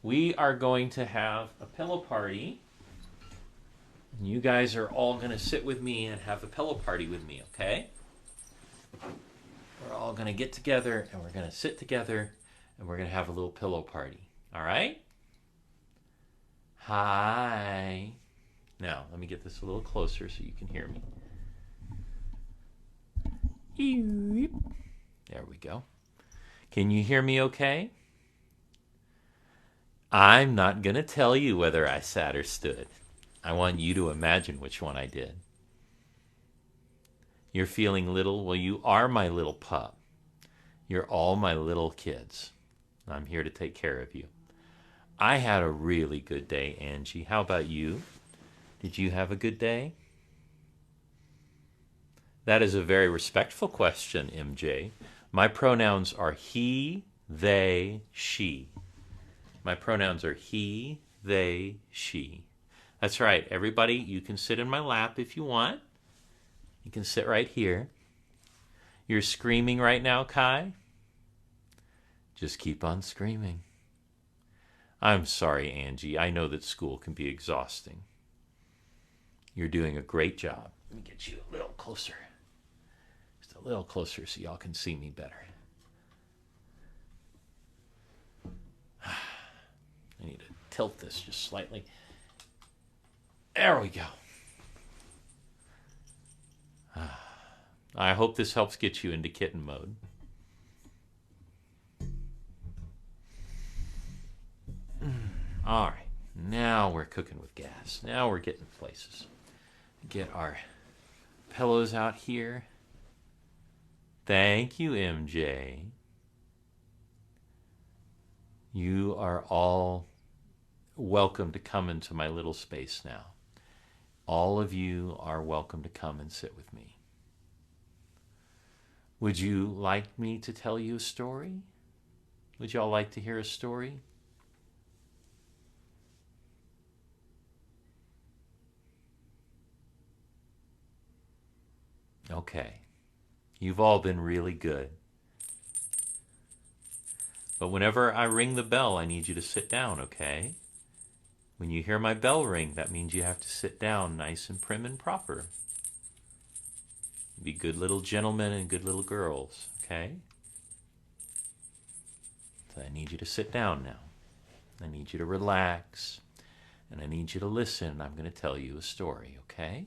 We are going to have a pillow party. And you guys are all going to sit with me and have a pillow party with me, okay? We're all going to get together and we're going to sit together and we're going to have a little pillow party. All right? Hi. Now, let me get this a little closer so you can hear me. There we go. Can you hear me okay? I'm not going to tell you whether I sat or stood. I want you to imagine which one I did. You're feeling little? Well, you are my little pup. You're all my little kids. I'm here to take care of you. I had a really good day, Angie. How about you? Did you have a good day? That is a very respectful question, MJ. My pronouns are he, they, she. My pronouns are he, they, she. That's right. Everybody, you can sit in my lap if you want. You can sit right here. You're screaming right now, Kai? Just keep on screaming. I'm sorry, Angie. I know that school can be exhausting. You're doing a great job. Let me get you a little closer. Just a little closer so y'all can see me better. I need to tilt this just slightly. There we go. I hope this helps get you into kitten mode. All right, now we're cooking with gas. Now we're getting places. Get our pillows out here. Thank you, MJ. You are all welcome to come into my little space now. All of you are welcome to come and sit with me. Would you like me to tell you a story? Would y'all like to hear a story? Okay. You've all been really good. But whenever I ring the bell, I need you to sit down, okay? When you hear my bell ring, that means you have to sit down nice and prim and proper. Be good little gentlemen and good little girls, okay? So I need you to sit down now. I need you to relax. And I need you to listen. I'm going to tell you a story, okay?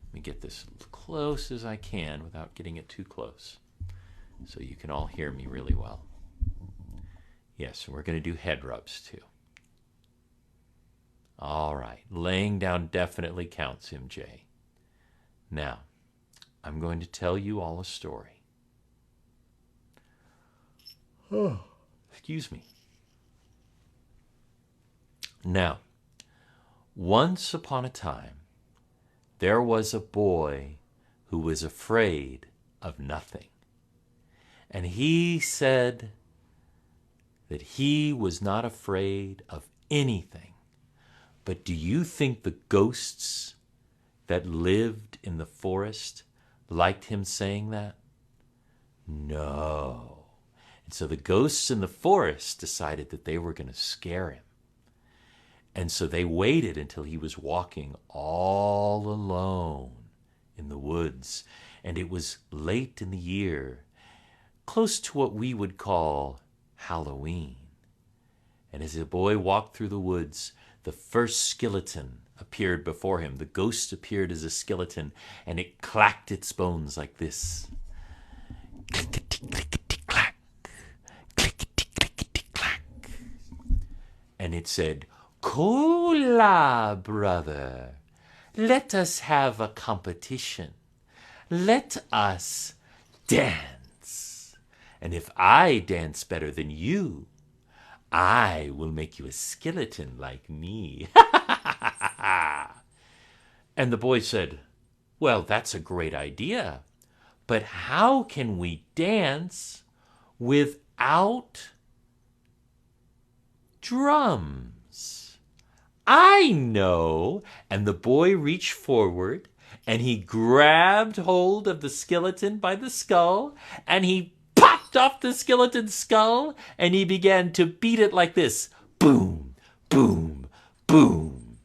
Let me get this as close as I can without getting it too close so you can all hear me really well. Yes, and we're going to do head rubs too. All right, laying down definitely counts, MJ. Now, I'm going to tell you all a story. Oh, excuse me. Now, once upon a time, there was a boy who was afraid of nothing. And he said that he was not afraid of anything. But do you think the ghosts that lived in the forest liked him saying that? No. And so the ghosts in the forest decided that they were going to scare him. And so they waited until he was walking all alone in the woods. And it was late in the year, close to what we would call Halloween. And as the boy walked through the woods, the first skeleton appeared before him. The ghost appeared as a skeleton, and it clacked its bones like this. Clickety-clickety-clack, clickety-clickety-clack. And it said, "Kola, brother, let us have a competition. Let us dance. And if I dance better than you, I will make you a skeleton like me." And the boy said, "Well, that's a great idea, but how can we dance without drums?" "I know." And the boy reached forward and he grabbed hold of the skeleton by the skull and he popped chopped off the skeleton's skull, and he began to beat it like this. Boom, boom, boom.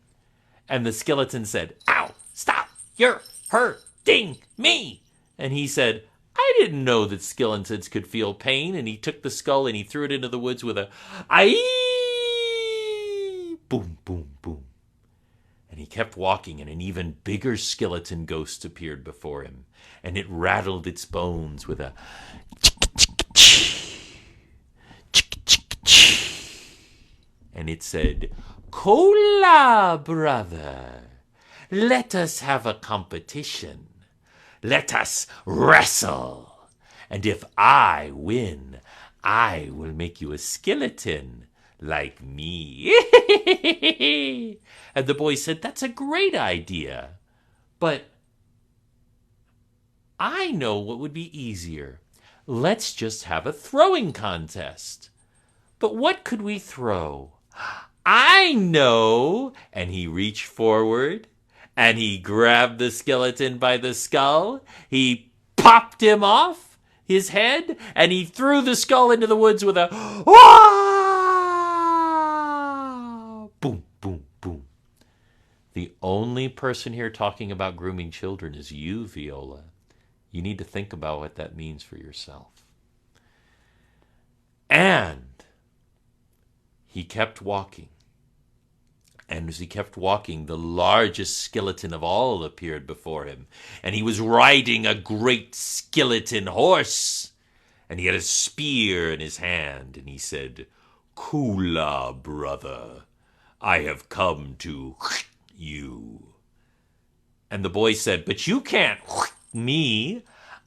And the skeleton said, "Ow, stop, you're hurting me." And he said, "I didn't know that skeletons could feel pain." And he took the skull and he threw it into the woods with a, "Aye!" Boom, boom, boom. And he kept walking, and an even bigger skeleton ghost appeared before him, and it rattled its bones with a, and it said, "Cola, brother, let us have a competition. Let us wrestle. And if I win, I will make you a skeleton like me." And the boy said, "That's a great idea. But I know what would be easier. Let's just have a throwing contest." "But what could we throw?" "I know." And he reached forward and he grabbed the skeleton by the skull. He popped him off his head and he threw the skull into the woods with a, "Wah!" Boom, boom, boom. The only person here talking about grooming children is you, Viola. You need to think about what that means for yourself. And he kept walking. And as he kept walking, the largest skeleton of all appeared before him. And he was riding a great skeleton horse. And he had a spear in his hand. And he said, "Kula, brother, I have come to you." And the boy said, "But you can't me.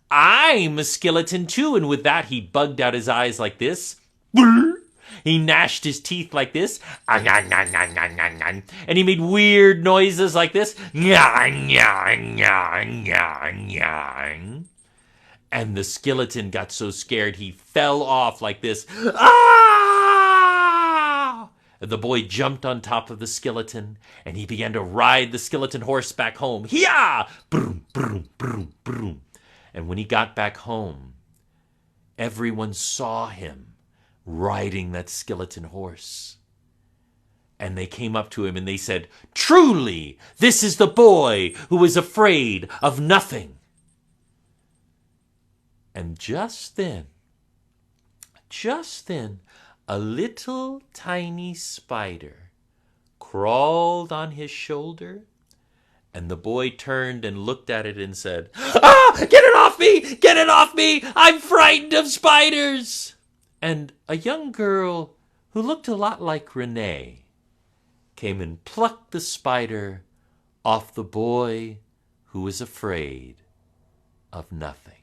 I'm a skeleton too." And with that, he bugged out his eyes like this. He gnashed his teeth like this. And he made weird noises like this. And the skeleton got so scared he fell off like this. Ah! And the boy jumped on top of the skeleton and he began to ride the skeleton horse back home. Hee-yah! Broom, broom, broom, broom. And when he got back home, everyone saw him riding that skeleton horse. And they came up to him and they said, "Truly, this is the boy who is afraid of nothing." And just then, a little tiny spider crawled on his shoulder, and the boy turned and looked at it and said, "Ah, get it off me! Get it off me! I'm frightened of spiders!" And a young girl who looked a lot like Renee came and plucked the spider off the boy who was afraid of nothing.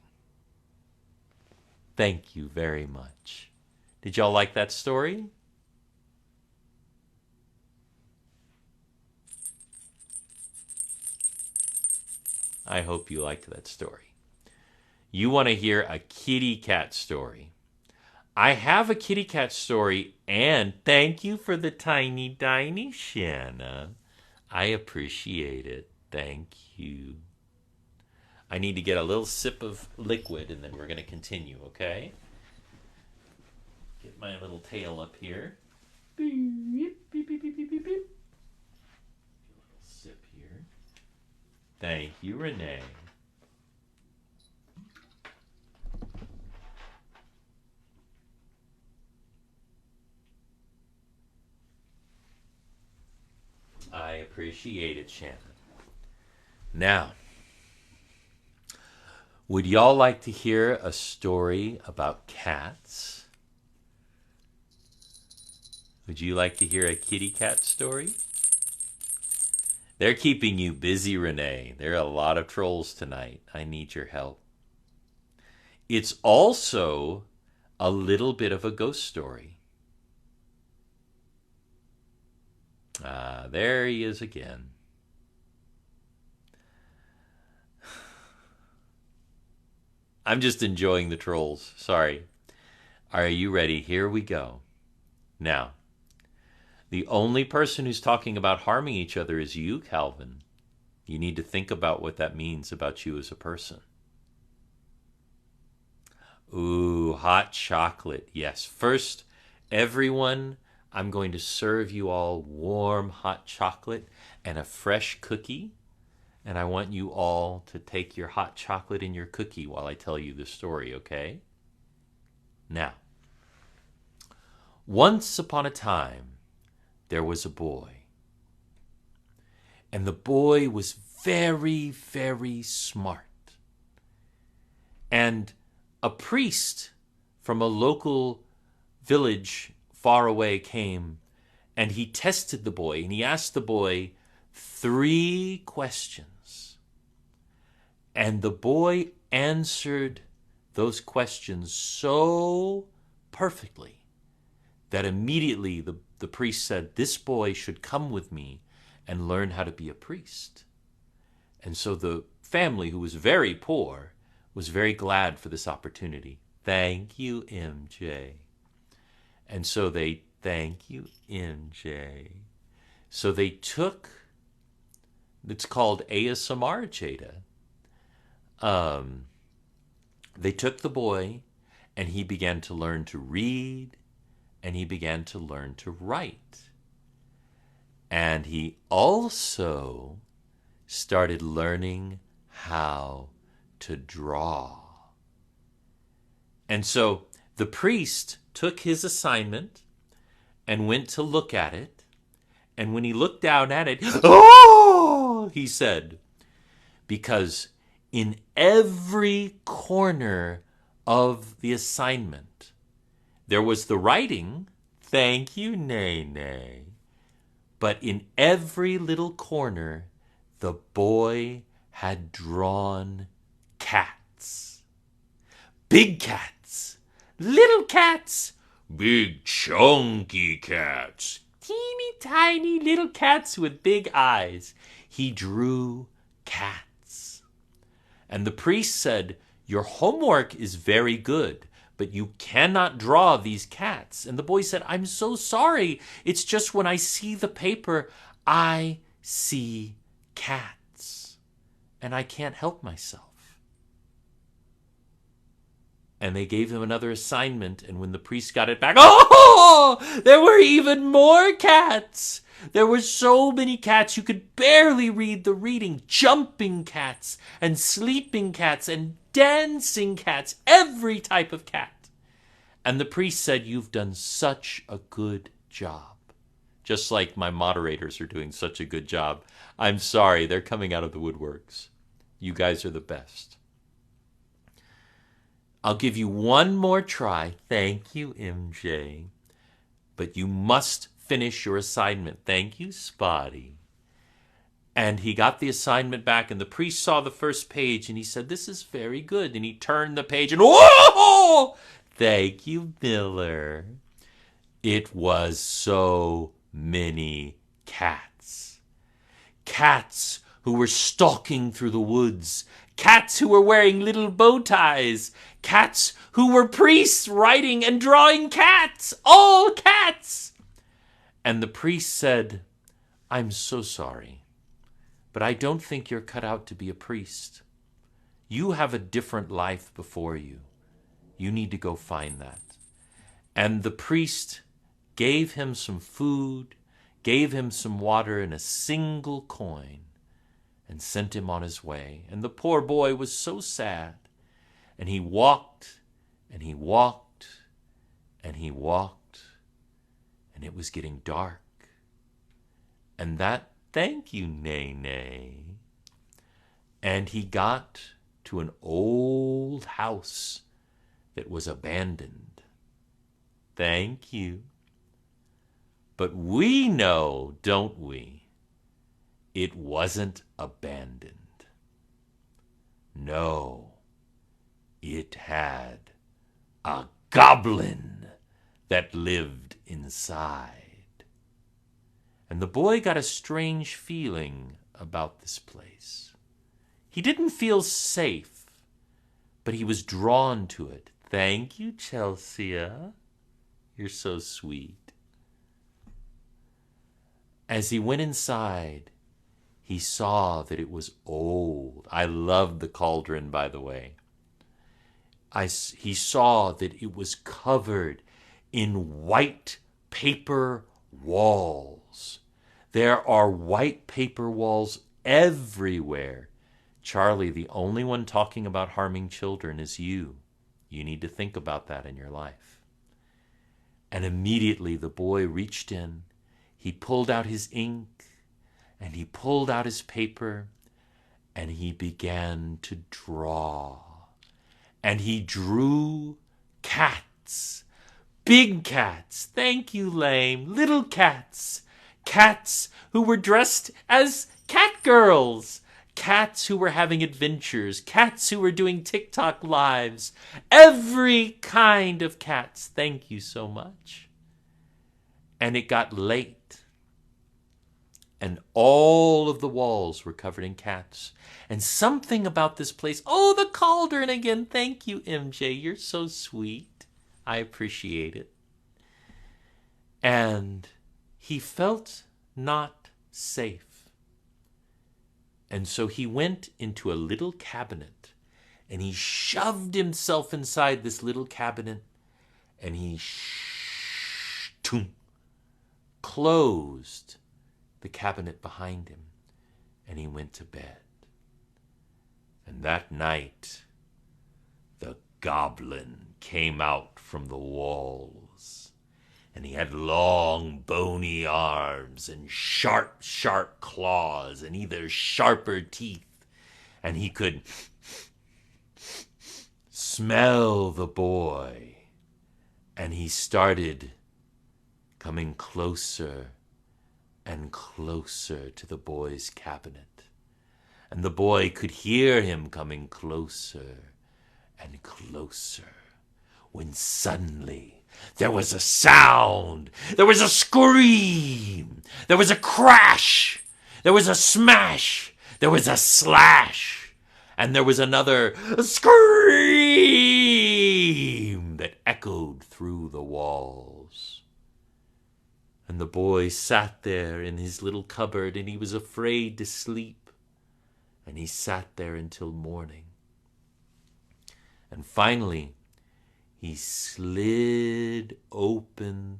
Thank you very much. Did y'all like that story? I hope you liked that story. You want to hear a kitty cat story? I have a kitty cat story, and thank you for the tiny tiny, Shanna. I appreciate it. Thank you. I need to get a little sip of liquid, and then we're going to continue, okay? Get my little tail up here. Beep, beep, beep, beep, beep, beep, beep. Get a little sip here. Thank you, Renee. I appreciate it, Shannon. Now, would y'all like to hear a story about cats? Would you like to hear a kitty cat story? They're keeping you busy, Renee. There are a lot of trolls tonight. I need your help. It's also a little bit of a ghost story. There he is again. I'm just enjoying the trolls. Sorry. Are you ready? Here we go. Now, the only person who's talking about harming each other is you, Calvin. You need to think about what that means about you as a person. Ooh, hot chocolate. Yes. First, everyone, I'm going to serve you all warm hot chocolate and a fresh cookie. And I want you all to take your hot chocolate and your cookie while I tell you the story, okay? Now, once upon a time, there was a boy. And the boy was very, very smart. And a priest from a local village far away came, and he tested the boy, and he asked the boy 3 questions. And the boy answered those questions so perfectly that immediately the priest said, this boy should come with me and learn how to be a priest. And so the family, who was very poor, was very glad for this opportunity. Thank you, MJ. And so thank you, MJ. So they took, it's called ASMR, Jada. They took the boy, and he began to learn to read, and he began to learn to write. And he also started learning how to draw. And so the priest took his assignment and went to look at it. And when he looked down at it, oh, he said, because in every corner of the assignment, there was the writing, thank you, Nene. But in every little corner, the boy had drawn cats. Big cats, little cats, big chunky cats, teeny tiny little cats with big eyes. He drew cats. And the priest said, your homework is very good, but you cannot draw these cats. And the boy said, I'm so sorry. It's just when I see the paper, I see cats. And I can't help myself. And they gave him another assignment, and when the priest got it back, oh, there were even more cats. There were so many cats you could barely read the reading. Jumping cats and sleeping cats and dancing cats, every type of cat. And the priest said, you've done such a good job. Just like my moderators are doing such a good job. I'm sorry, they're coming out of the woodworks. You guys are the best. I'll give you one more try. Thank you, MJ. But you must finish your assignment. Thank you, Spotty. And he got the assignment back, and the priest saw the first page, and he said, this is very good. And he turned the page, and whoa! Thank you, Miller. It was so many cats. Cats who were stalking through the woods. Cats who were wearing little bow ties. Cats who were priests writing and drawing cats. All cats. And the priest said, I'm so sorry, but I don't think you're cut out to be a priest. You have a different life before you. You need to go find that. And the priest gave him some food, gave him some water and a single coin, and sent him on his way. And the poor boy was so sad. And he walked, and he walked, and he walked, and it was getting dark. And that, thank you, Nene. And he got to an old house that was abandoned. Thank you. But we know, don't we? It wasn't abandoned. No. It had a goblin that lived inside. And the boy got a strange feeling about this place. He didn't feel safe, but he was drawn to it. Thank you, Chelsea. You're so sweet. As he went inside, he saw that it was old. I loved the cauldron, by the way. he saw that it was covered in white paper walls. There are white paper walls everywhere. Charlie, the only one talking about harming children is you. You need to think about that in your life. And immediately the boy reached in, he pulled out his ink, and he pulled out his paper, and he began to draw. And he drew cats. Big cats, thank you, Lame. Little cats. Cats who were dressed as cat girls. Cats who were having adventures. Cats who were doing TikTok lives. Every kind of cats. Thank you so much. And it got late. And all of the walls were covered in cats. And something about this place... Oh, the cauldron again. Thank you, MJ. You're so sweet. I appreciate it. And he felt not safe. And so he went into a little cabinet. And he shoved himself inside this little cabinet. And he closed the cabinet behind him, and he went to bed. And that night, the goblin came out from the walls, and he had long, bony arms and sharp, sharp claws and either sharper teeth, and he could smell the boy, and he started coming closer and closer to the boy's cabinet. And the boy could hear him coming closer and closer, when suddenly there was a sound, there was a scream, there was a crash, there was a smash, there was a slash, and there was another scream that echoed through the walls. And the boy sat there in his little cupboard, and he was afraid to sleep. And he sat there until morning. And finally, he slid open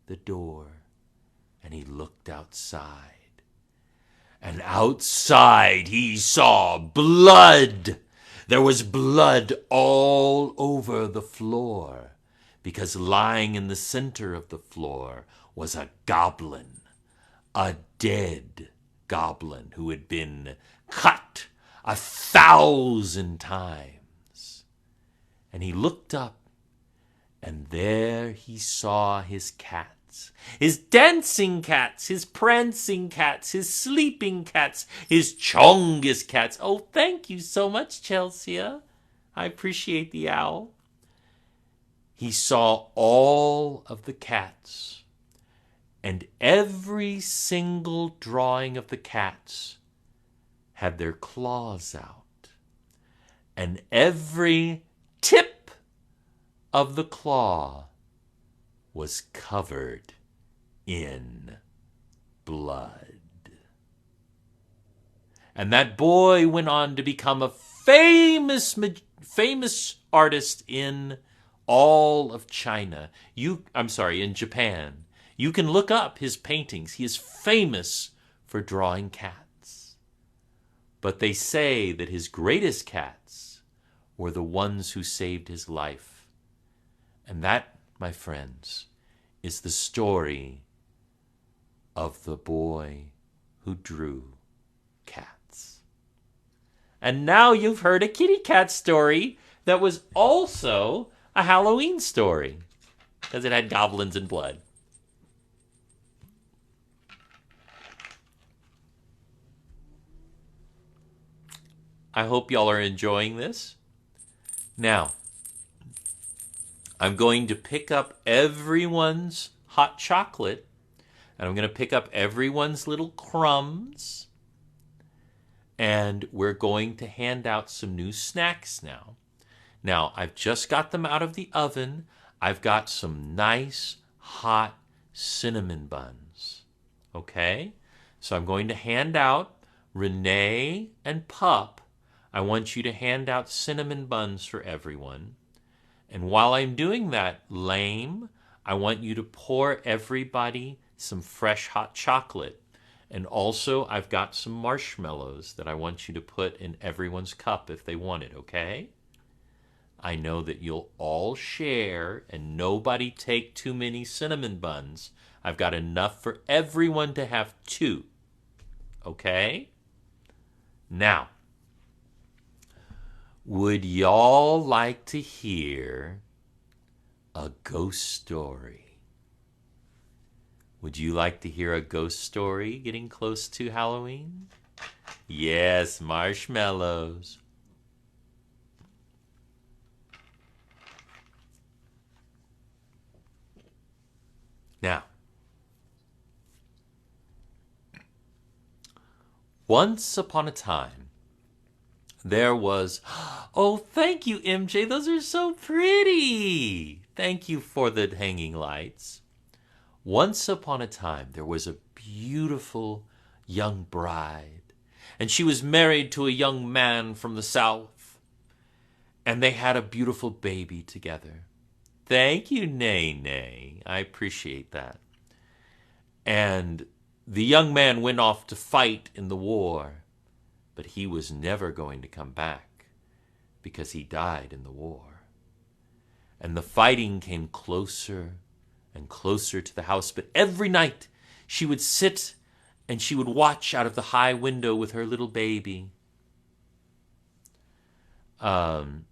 the door, and he looked outside. And outside he saw blood. There was blood all over the floor, because lying in the center of the floor was a goblin, a dead goblin who had been cut 1,000 times. And he looked up, and there he saw his cats, his dancing cats, his prancing cats, his sleeping cats, his chongus cats. Oh, thank you so much, Chelsea. I appreciate the owl. He saw all of the cats, and every single drawing of the cats had their claws out, and every tip of the claw was covered in blood. And that boy went on to become a famous artist in all of China. In Japan. You can look up his paintings. He is famous for drawing cats. But they say that his greatest cats were the ones who saved his life. And that, my friends, is the story of the boy who drew cats. And now you've heard a kitty cat story that was also a Halloween story, because it had goblins and blood. I hope y'all are enjoying this. Now, I'm going to pick up everyone's hot chocolate, and I'm going to pick up everyone's little crumbs, and we're going to hand out some new snacks now. Now, I've just got them out of the oven. I've got some nice, hot cinnamon buns. Okay? So I'm going to hand out Renee and Pup I want you to hand out cinnamon buns for everyone. And while I'm doing that, lame, I want you to pour everybody some fresh hot chocolate. And also, I've got some marshmallows that I want you to put in everyone's cup if they want it, okay? I know that you'll all share and nobody take too many cinnamon buns. I've got enough for everyone to have 2, okay? Now, would y'all like to hear a ghost story? Would you like to hear a ghost story getting close to Halloween? Yes, marshmallows. Now, once upon a time, there was... Oh, thank you, MJ. Those are so pretty. Thank you for the hanging lights. Once upon a time, there was a beautiful young bride, and she was married to a young man from the south, and they had a beautiful baby together. Thank you, Nay. I appreciate that. And the young man went off to fight in the war, but he was never going to come back because he died in the war. And the fighting came closer and closer to the house, but every night she would sit and she would watch out of the high window with her little baby. Well,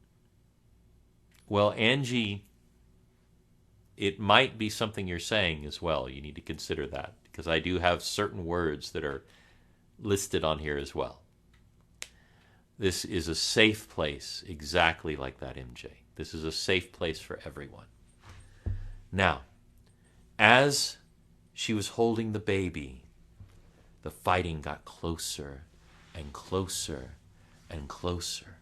Angie, it might be something you're saying as well. You need to consider that, because I do have certain words that are listed on here as well. This is a safe place, exactly like that, MJ. This is a safe place for everyone. Now, as she was holding the baby, the fighting got closer and closer and closer.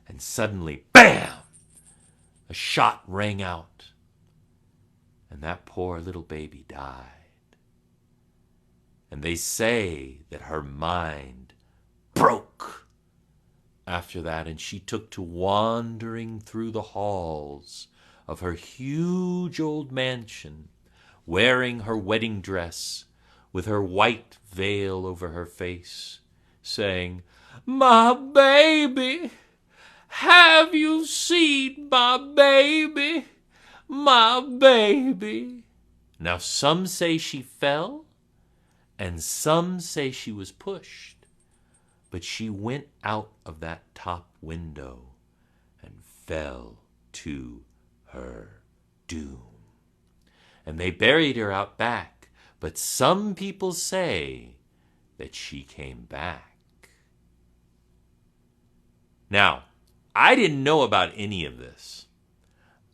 And suddenly, bam! A shot rang out. And that poor little baby died. And they say that her mind broke after that, and she took to wandering through the halls of her huge old mansion, wearing her wedding dress with her white veil over her face, saying, "My baby, have you seen my baby? My baby." Now some say she fell, and some say she was pushed, but she went out of that top window and fell to her doom. And they buried her out back, but some people say that she came back. Now, I didn't know about any of this.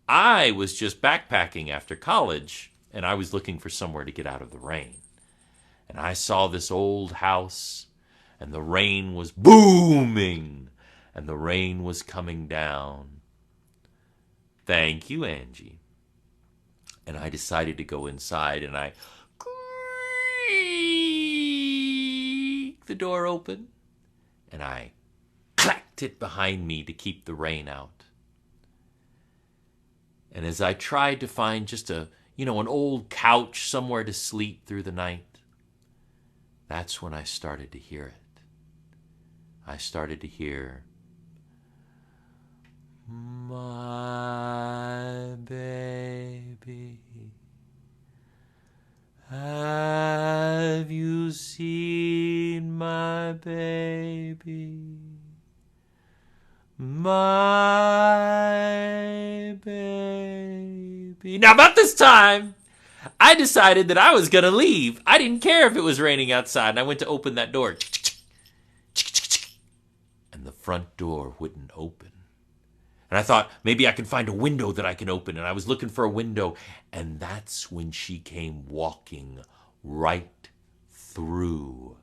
I was just backpacking after college, and I was looking for somewhere to get out of the rain. And I saw this old house, and the rain was booming, and the rain was coming down. Thank you, Angie. And I decided to go inside, and I creaked the door open, and I clacked it behind me to keep the rain out. And as I tried to find just an old couch somewhere to sleep through the night, that's when I started to hear it. I started to hear, "My baby, have you seen my baby? My baby." Now, about this time, I decided that I was going to leave. I didn't care if it was raining outside, and I went to open that door. And the front door wouldn't open. And I thought, maybe I can find a window that I can open. And I was looking for a window. And that's when she came walking right through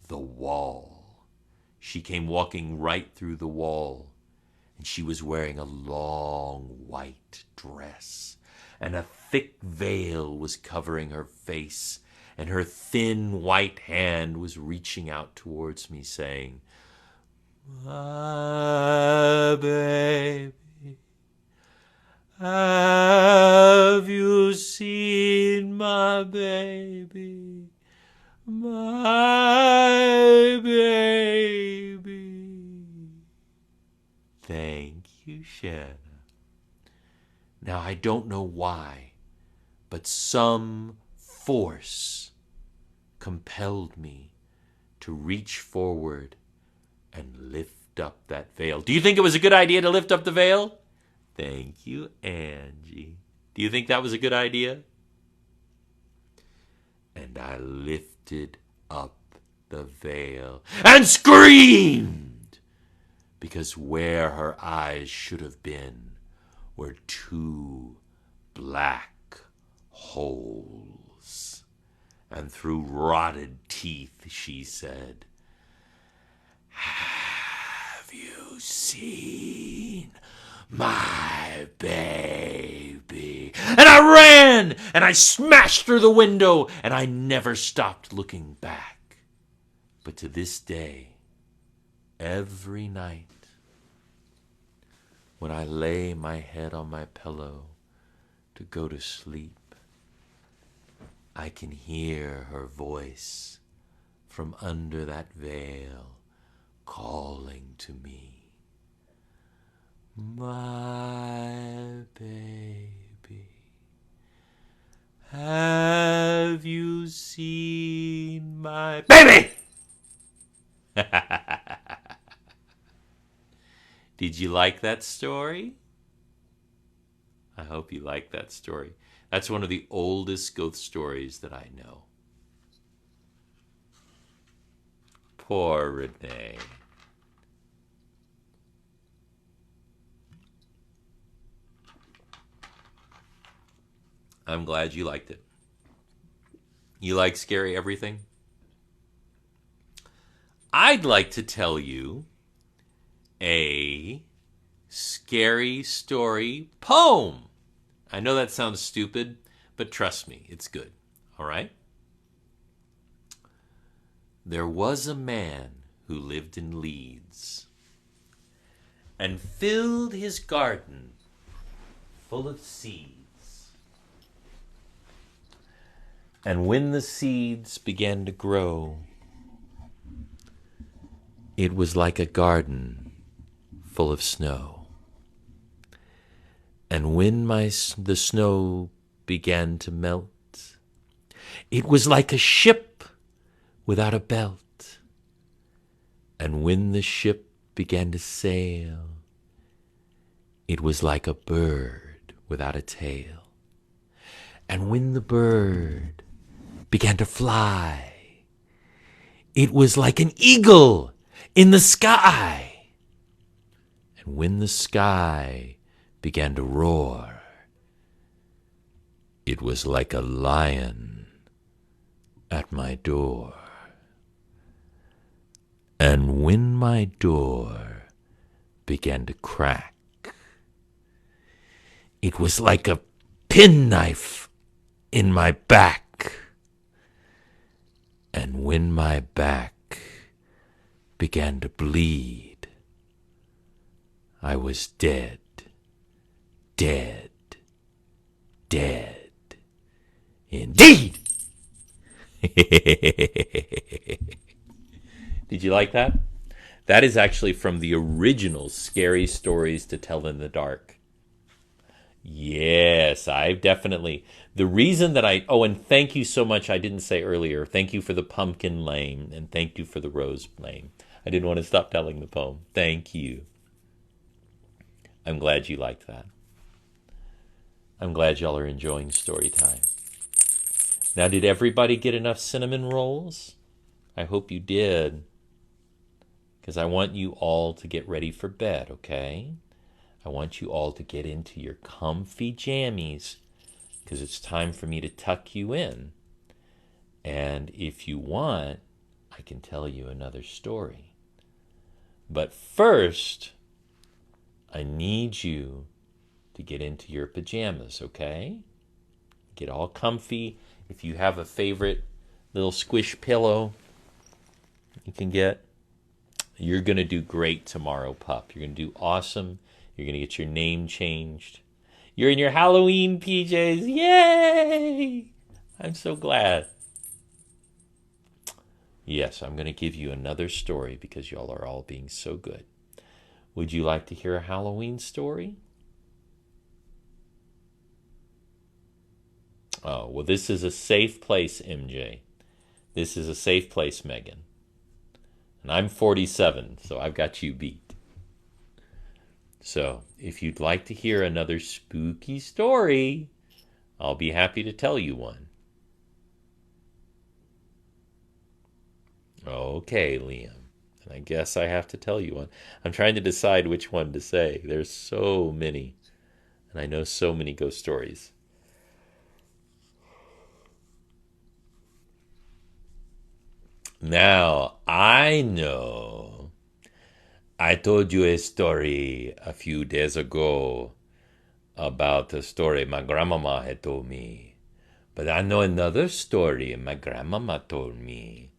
the wall. She came walking right through the wall. And she was wearing a long white dress. And a thick veil was covering her face. And her thin white hand was reaching out towards me saying, My baby, have you seen my baby? My baby. Thank you, Shanna. Now, I don't know why, but some force compelled me to reach forward and lift up that veil. Do you think it was a good idea to lift up the veil? Thank you, Angie. Do you think that was a good idea? And I lifted up the veil and screamed, because where her eyes should have been were two black holes. And through rotted teeth she said, have you seen my baby? And I ran, and I smashed through the window, and I never stopped looking back. But to this day, every night, when I lay my head on my pillow to go to sleep, I can hear her voice from under that veil calling to me, my baby, have you seen my baby? Did you like that story? I hope you like that story. That's one of the oldest ghost stories that I know. Poor Renee. I'm glad you liked it. You like scary everything? I'd like to tell you a scary story poem. I know that sounds stupid, but trust me, it's good. All right? There was a man who lived in Leeds and filled his garden full of seeds. And when the seeds began to grow, it was like a garden full of snow. And when the snow began to melt, it was like a ship without a belt. And when the ship began to sail, it was like a bird without a tail. And when the bird began to fly, it was like an eagle in the sky. And when the sky began to roar, it was like a lion at my door. And when my door began to crack, it was like a penknife in my back. And when my back began to bleed, I was dead, dead, dead, indeed. Did you like that? That is actually from the original Scary Stories to Tell in the Dark. Yes, I've definitely... The reason that and thank you so much, I didn't say earlier, thank you for the pumpkin lane, and thank you for the rose lane. I didn't want to stop telling the poem. Thank you. I'm glad you liked that. I'm glad y'all are enjoying story time. Now, did everybody get enough cinnamon rolls? I hope you did. Because I want you all to get ready for bed, okay? I want you all to get into your comfy jammies, because it's time for me to tuck you in. And if you want, I can tell you another story. But first, I need you to get into your pajamas, okay? Get all comfy. If you have a favorite little squish pillow, you can get. You're going to do great tomorrow, pup. You're going to do awesome. You're going to get your name changed. You're in your Halloween PJs. Yay! I'm so glad. Yes, I'm going to give you another story because y'all are all being so good. Would you like to hear a Halloween story? Oh, well, this is a safe place, MJ. This is a safe place, Megan. And I'm 47, so I've got you beat. So, if you'd like to hear another spooky story, I'll be happy to tell you one. Okay, Liam. And I guess I have to tell you one. I'm trying to decide which one to say. There's so many. And I know so many ghost stories. Now, I know I told you a story a few days ago about a story my grandmama had told me. But I know another story my grandmama told me.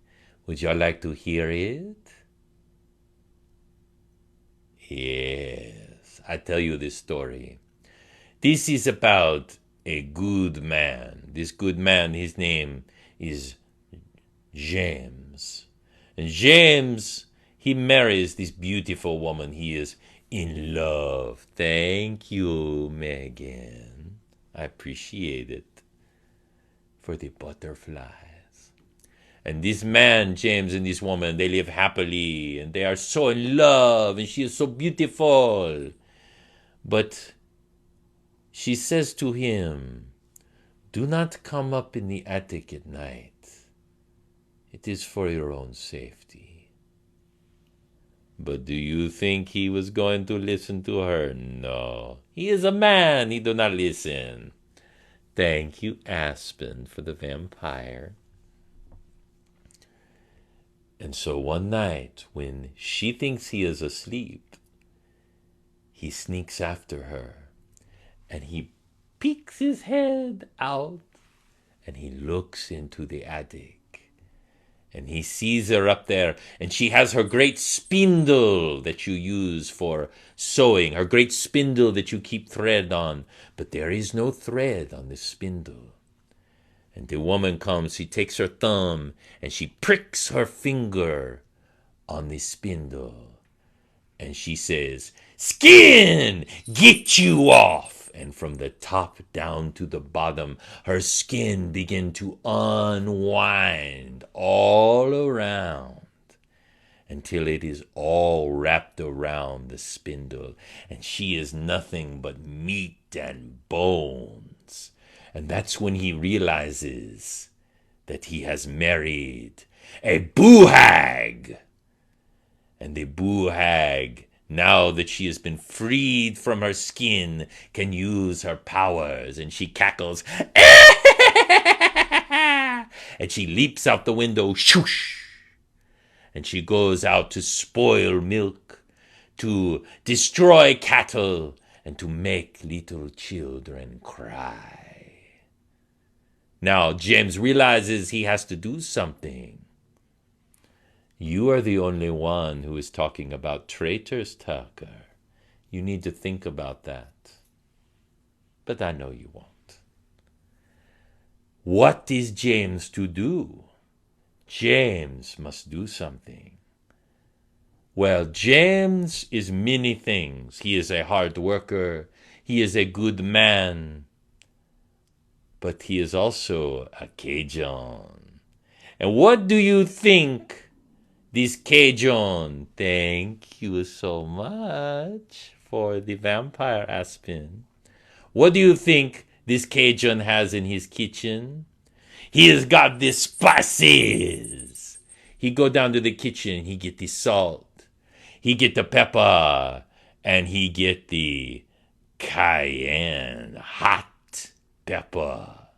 Would you like to hear it? Yes, I tell you this story. This is about a good man. This good man, his name is James. And James, he marries this beautiful woman. He is in love. Thank you, Megan. I appreciate it. For the butterflies. And this man, James, and this woman, they live happily. And they are so in love. And she is so beautiful. But she says to him, "Do not come up in the attic at night. It is for your own safety." But do you think he was going to listen to her? No. He is a man. He do not listen. Thank you, Aspen, for the vampire. And so one night, when she thinks he is asleep, he sneaks after her, and he peeks his head out, and he looks into the attic. And he sees her up there, and she has her great spindle that you use for sewing, her great spindle that you keep thread on. But there is no thread on this spindle. And the woman comes, she takes her thumb, and she pricks her finger on the spindle. And she says, "Skin, get you off." And from the top down to the bottom, her skin began to unwind all around until it is all wrapped around the spindle. And she is nothing but meat and bones. And that's when he realizes that he has married a boo hag. And the boo hag, now that she has been freed from her skin, can use her powers. And she cackles. And she leaps out the window. Shoosh. And she goes out to spoil milk, to destroy cattle, and to make little children cry. Now James realizes he has to do something. You are the only one who is talking about traitors, Tucker. You need to think about that. But I know you won't. What is James to do? James must do something. Well, James is many things. He is a hard worker. He is a good man. But he is also a Cajun. And what do you think this Cajun? Thank you so much for the vampire, Aspen. What do you think this Cajun has in his kitchen? He has got the spices. He go down to the kitchen, he get the salt, he get the pepper, and he get the cayenne, hot pepper.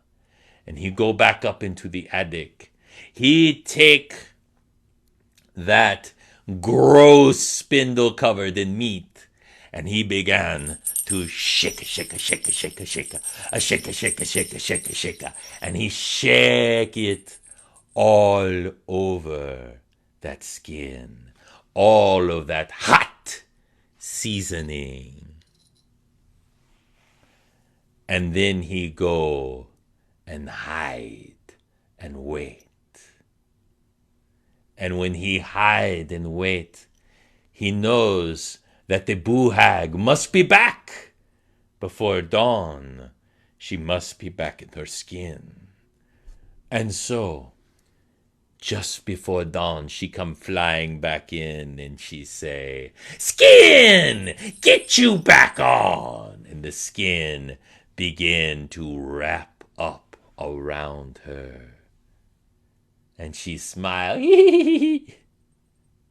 And he go back up into the attic. He take that gross spindle covered in meat, and he began to shake, and he shake it all over that skin, all of that hot seasoning. And then he go and hide and wait. And when he hide and wait, he knows that the boo hag must be back before dawn. She must be back in her skin. And so, just before dawn, she come flying back in and she say, "Skin, get you back on!" And the skin begin to wrap up around her. And she smile, and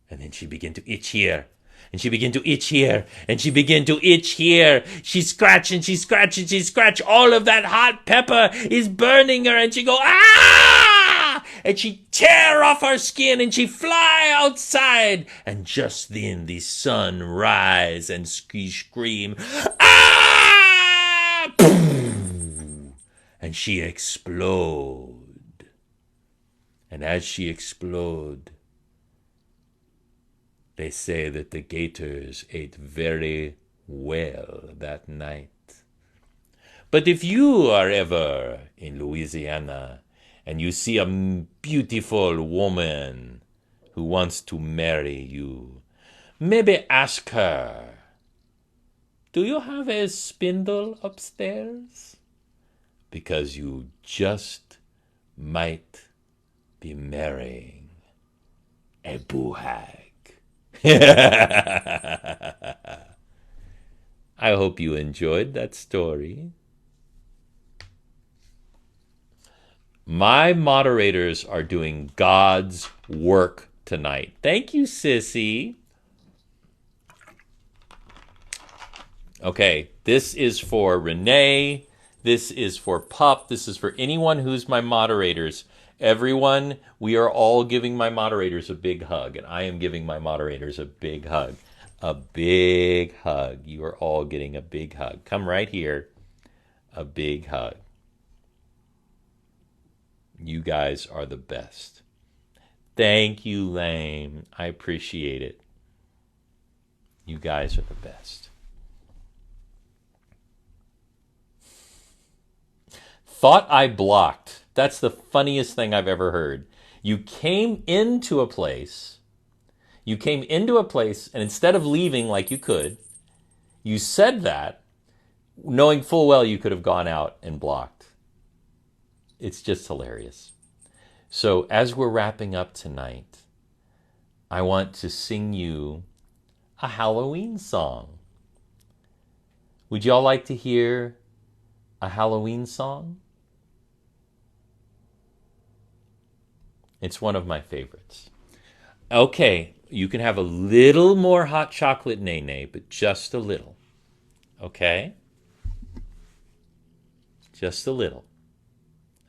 then she begin to itch here. And she begin to itch here. And she begin to itch here. She scratch and she scratch and she scratch. All of that hot pepper is burning her. And she go, "Ah!" And she tear off her skin and she fly outside. And just then the sun rise and she scream, "Ah!" And she explode. And as she explode, they say that the gators ate very well that night. But if you are ever in Louisiana and you see a beautiful woman who wants to marry you, maybe ask her, "Do you have a spindle upstairs?" Because you just might be marrying a boo hag. I hope you enjoyed that story. My moderators are doing God's work tonight. Thank you, Sissy. Okay, this is for Renee. This is for Pup. This is for anyone who's my moderators. Everyone, we are all giving my moderators a big hug, and I am giving my moderators a big hug. A big hug. You are all getting a big hug. Come right here. A big hug. You guys are the best. Thank you, Lame. I appreciate it. You guys are the best. Thought I blocked. That's the funniest thing I've ever heard. You came into a place, and instead of leaving like you could, you said that, knowing full well you could have gone out and blocked. It's just hilarious. So as we're wrapping up tonight, I want to sing you a Halloween song. Would y'all like to hear a Halloween song? It's one of my favorites. Okay, you can have a little more hot chocolate nay-nay, but just a little. Okay? Just a little.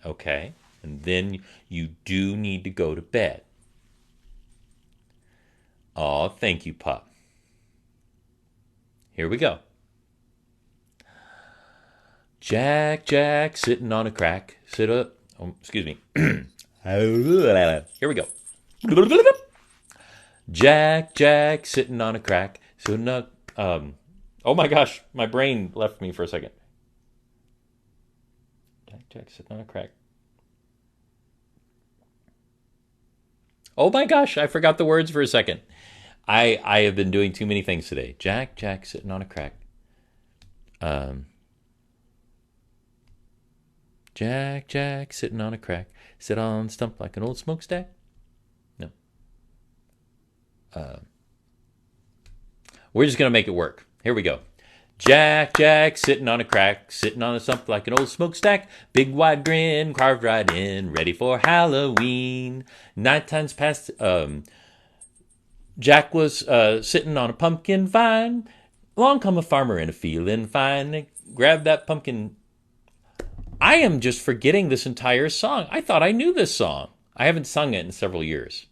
Okay? And then you do need to go to bed. Oh, thank you, Pup. Here we go. Jack, Jack, sitting on a crack. Sit up. Oh, excuse me. Here we go. Jack, Jack, sitting on a crack. Sitting up. Oh my gosh, my brain left me for a second. Jack, Jack, sitting on a crack. Oh my gosh, I forgot the words for a second. I have been doing too many things today. Jack, Jack, sitting on a crack. Jack, Jack, sitting on a crack. Sit on stump like an old smokestack? No. We're just going to make it work. Here we go. Jack, Jack, sitting on a crack. Sitting on a stump like an old smokestack. Big wide grin, carved right in. Ready for Halloween. Nighttime's past. Jack was sitting on a pumpkin vine. Along come a farmer and a feeling fine. They grabbed that pumpkin. I am just forgetting this entire song. I thought I knew this song. I haven't sung it in several years.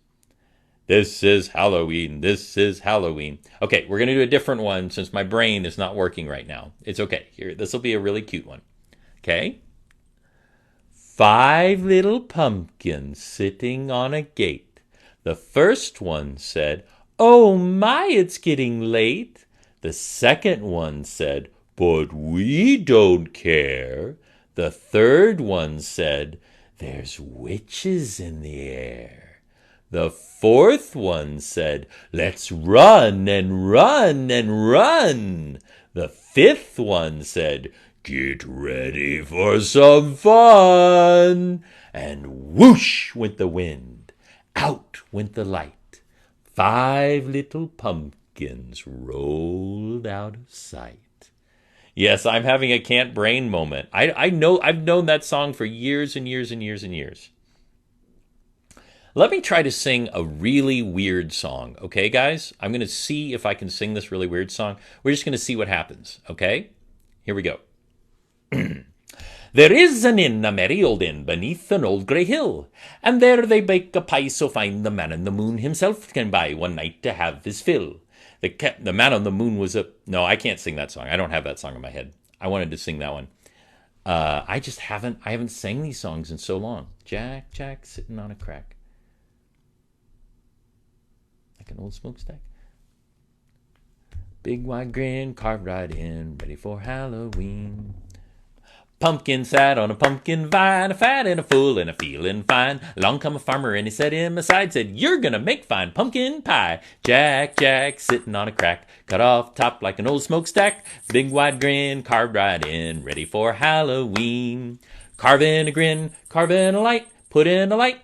This is Halloween. This is Halloween. Okay, we're going to do a different one since my brain is not working right now. It's okay. Here, this will be a really cute one. Okay? 5 little pumpkins sitting on a gate. The first one said, "Oh my, it's getting late." The second one said, "But we don't care." The third one said, "There's witches in the air." The fourth one said, "Let's run and run and run." The fifth one said, "Get ready for some fun." And whoosh went the wind, out went the light. 5 little pumpkins rolled out of sight. Yes, I'm having a can't brain moment. I've known that song for years and years and years and years. Let me try to sing a really weird song, okay, guys? I'm going to see if I can sing this really weird song. We're just going to see what happens, okay? Here we go. There is an inn, a merry old inn, beneath an old grey hill, and there they bake a pie so fine the man in the moon himself can buy one night to have his fill. The man on the moon was a... No, I can't sing that song. I don't have that song in my head. I wanted to sing that one. I haven't sang these songs in so long. Jack, Jack, sitting on a crack. Like an old smokestack. Big wide grin, carved right in, ready for Halloween. Pumpkin sat on a pumpkin vine, a fat and a full and a feeling fine. Along come a farmer and he set him aside, said, "You're gonna make fine pumpkin pie." Jack, Jack, sitting on a crack, cut off top like an old smokestack. Big wide grin, carved right in, ready for Halloween. Carve in a grin, carve in a light, put in a light.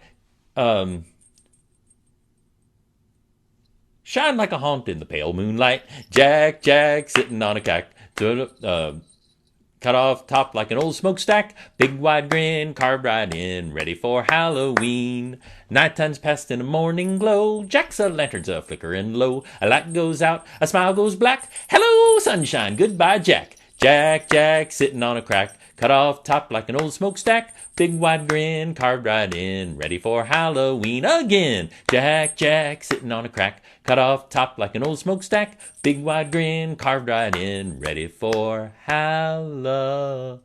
Shine like a haunt in the pale moonlight. Jack, Jack, sitting on a crack, cut off top like an old smokestack. Big wide grin, carved right in, ready for Halloween. Night time's past in a morning glow. Jack's lanterns a flickering low. A light goes out, a smile goes black. Hello, sunshine, goodbye, Jack. Jack, Jack, sitting on a crack, cut off top like an old smokestack. Big wide grin, carved right in, ready for Halloween again. Jack, Jack, sitting on a crack, cut off top like an old smokestack. Big wide grin, carved right in, ready for Halloween.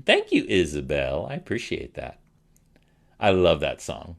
Thank you, Isabel. I appreciate that. I love that song.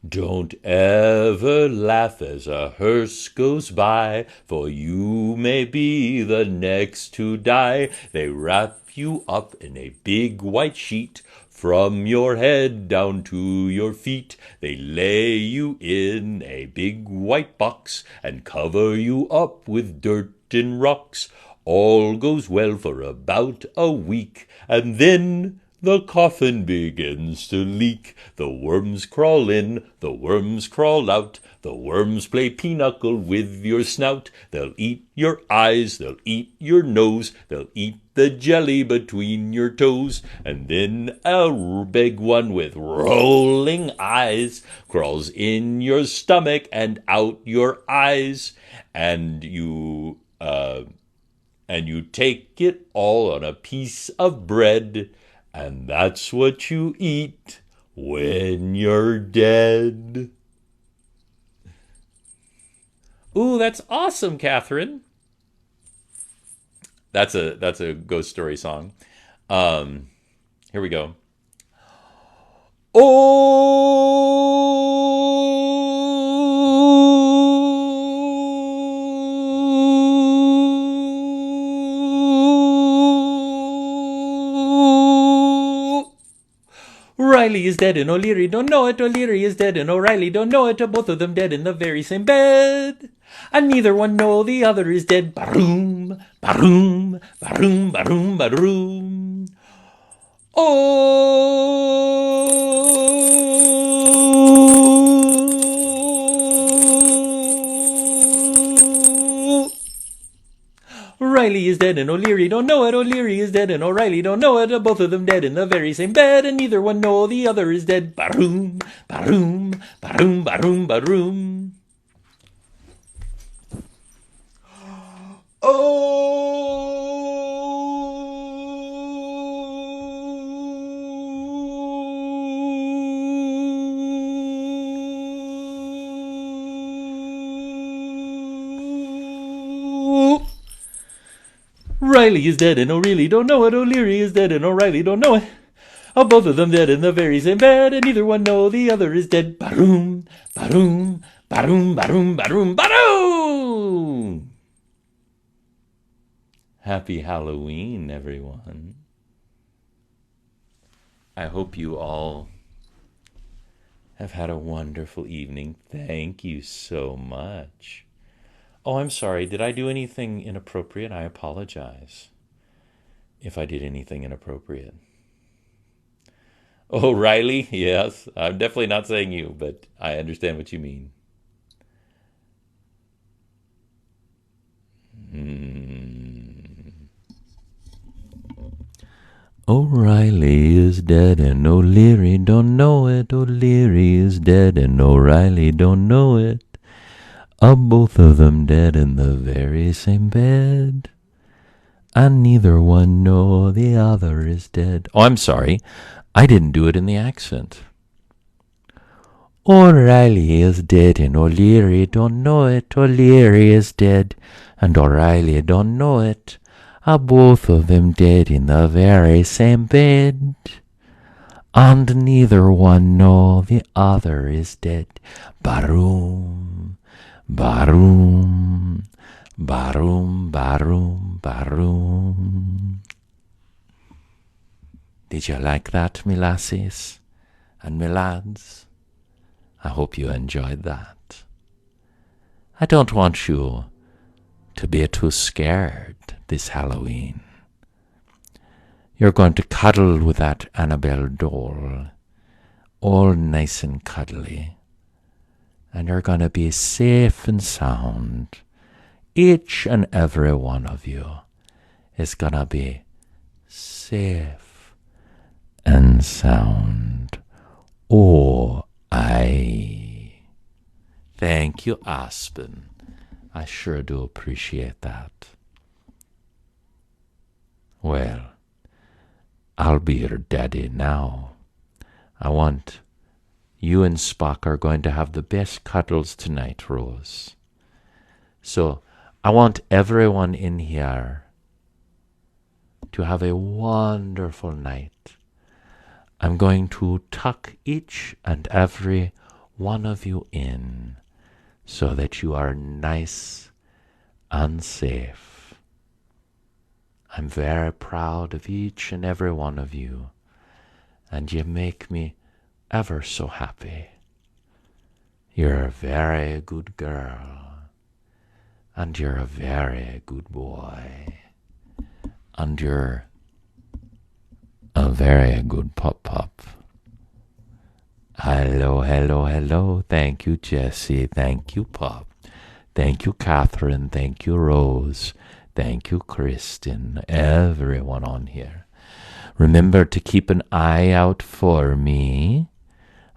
Don't ever laugh as a hearse goes by, for you may be the next to die. They wrap you up in a big white sheet, from your head down to your feet. They lay you in a big white box and cover you up with dirt and rocks. All goes well for about a week, and then the coffin begins to leak. The worms crawl in, the worms crawl out. The worms play pinochle with your snout. They'll eat your eyes, they'll eat your nose. They'll eat the jelly between your toes. And then a big one with rolling eyes crawls in your stomach and out your eyes. And you take it all on a piece of bread. And that's what you eat when you're dead. Ooh, that's awesome, Catherine. That's a ghost story song. Here we go. Riley is dead and O'Leary don't know it. O'Leary is dead and O'Reilly don't know it. Both of them dead in the very same bed. And neither one know the other is dead. Baroom, baroom, baroom, baroom, baroom. Oh, Riley is dead and O'Leary don't know it. O'Leary is dead and O'Reilly don't know it. Both of them dead in the very same bed, and neither one know the other is dead. Baroom, baroom, baroom, baroom, baroom. Riley is dead and O'Reilly don't know it. O'Leary is dead and O'Reilly don't know it. Oh, both of them dead in the very same bed, and neither one know the other is dead. Ba-doom, ba-doom, ba-doom, ba-doom, ba-doom, ba-doom! Happy Halloween, everyone. I hope you all have had a wonderful evening. Thank you so much. Oh, I'm sorry. Did I do anything inappropriate? I apologize if I did anything inappropriate. Oh, Riley? Yes. I'm definitely not saying you, but I understand what you mean. O'Reilly is dead and O'Leary don't know it. O'Leary is dead and O'Reilly don't know it. Both of them dead in the very same bed, and neither one know the other is dead. Oh, I'm sorry. I didn't do it in the accent. O'Reilly is dead and O'Leary don't know it. O'Leary is dead and O'Reilly don't know it. Both of them dead in the very same bed, and neither one know the other is dead. Baroom, baroom, baroom, baroom, baroom. Did you like that, me lassies and me lads? I hope you enjoyed that. I don't want you to be too scared this Halloween. You're going to cuddle with that Annabelle doll, all nice and cuddly, and you're going to be safe and sound. Each and every one of you is going to be safe and sound. Oh, aye. Thank you, Aspen. I sure do appreciate that. Well, I'll be your daddy now. I want you and Spock are going to have the best cuddles tonight, Rose. So I want everyone in here to have a wonderful night. I'm going to tuck each and every one of you in so that you are nice and safe. I'm very proud of each and every one of you, and you make me ever so happy. You're a very good girl, and you're a very good boy, and you're a very good pop-pop. Hello, hello, hello. Thank you, Jessie. Thank you, Pop. Thank you, Catherine. Thank you, Rose. Thank you, Kristen. Everyone on here. Remember to keep an eye out for me.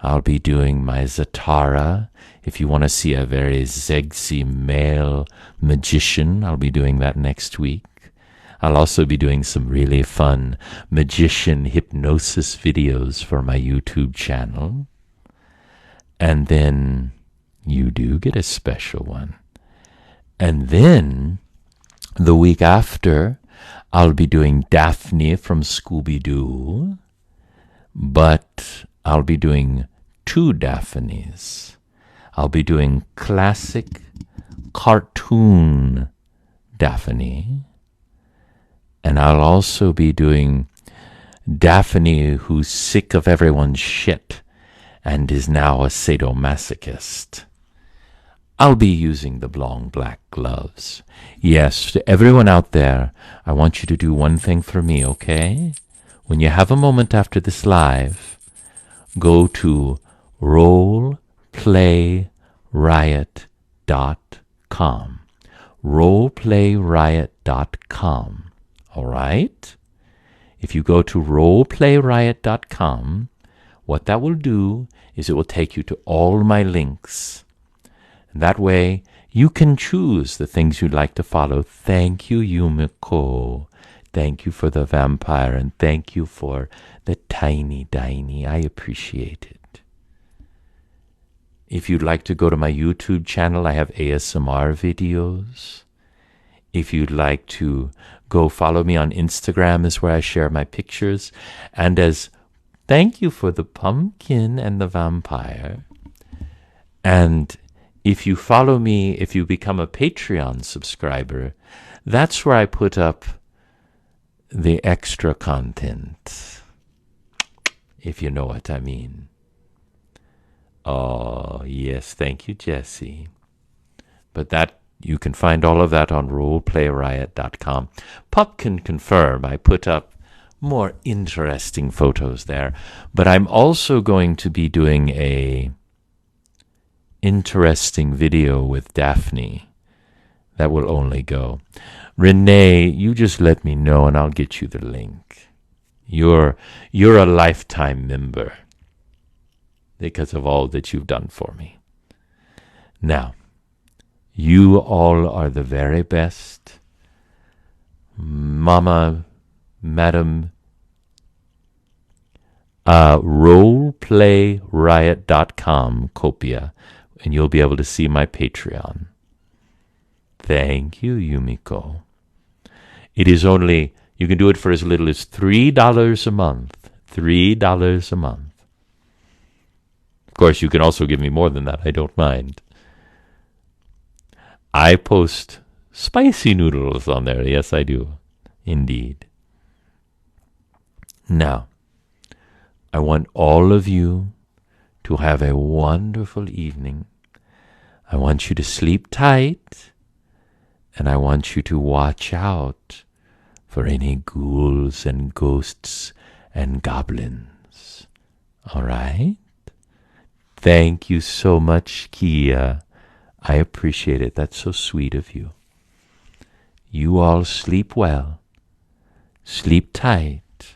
I'll be doing my Zatara. If you want to see a very sexy male magician, I'll be doing that next week. I'll also be doing some really fun magician hypnosis videos for my YouTube channel. And then you do get a special one. And then the week after, I'll be doing Daphne from Scooby-Doo. But I'll be doing two Daphnes. I'll be doing classic cartoon Daphne. And I'll also be doing Daphne who's sick of everyone's shit and is now a sadomasochist. I'll be using the long black gloves. Yes, to everyone out there, I want you to do one thing for me, okay? When you have a moment after this live, go to roleplayriot.com. roleplayriot.com. All right? If you go to roleplayriot.com, what that will do is it will take you to all my links. And that way, you can choose the things you'd like to follow. Thank you, Yumiko. Thank you for the vampire, and thank you for the tiny diny. I appreciate it. If you'd like to go to my YouTube channel, I have ASMR videos. If you'd like to go follow me on Instagram, is where I share my pictures. And as thank you for the pumpkin and the vampire. And if you follow me, if you become a Patreon subscriber, that's where I put up the extra content, if you know what I mean. Oh, yes, thank you, Jesse. But that you can find all of that on roleplayriot.com. Pup can confirm I put up more interesting photos there. But I'm also going to be doing a interesting video with Daphne that will only go. Renee, you just let me know and I'll get you the link. You're a lifetime member because of all that you've done for me. Now, you all are the very best. Mama, Madam, roleplayriot.com, Copia, and you'll be able to see my Patreon. Thank you, Yumiko. It is only, you can do it for as little as $3 a month. $3 a month. Of course, you can also give me more than that. I don't mind. I post spicy noodles on there. Yes, I do. Indeed. Now, I want all of you to have a wonderful evening. I want you to sleep tight, and I want you to watch out for any ghouls and ghosts and goblins. All right? Thank you so much, Kia. I appreciate it. That's so sweet of you. You all sleep well. Sleep tight.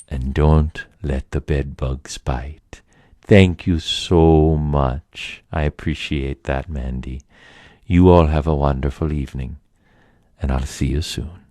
And don't let the bed bugs bite. Thank you so much. I appreciate that, Mandy. You all have a wonderful evening, and I'll see you soon.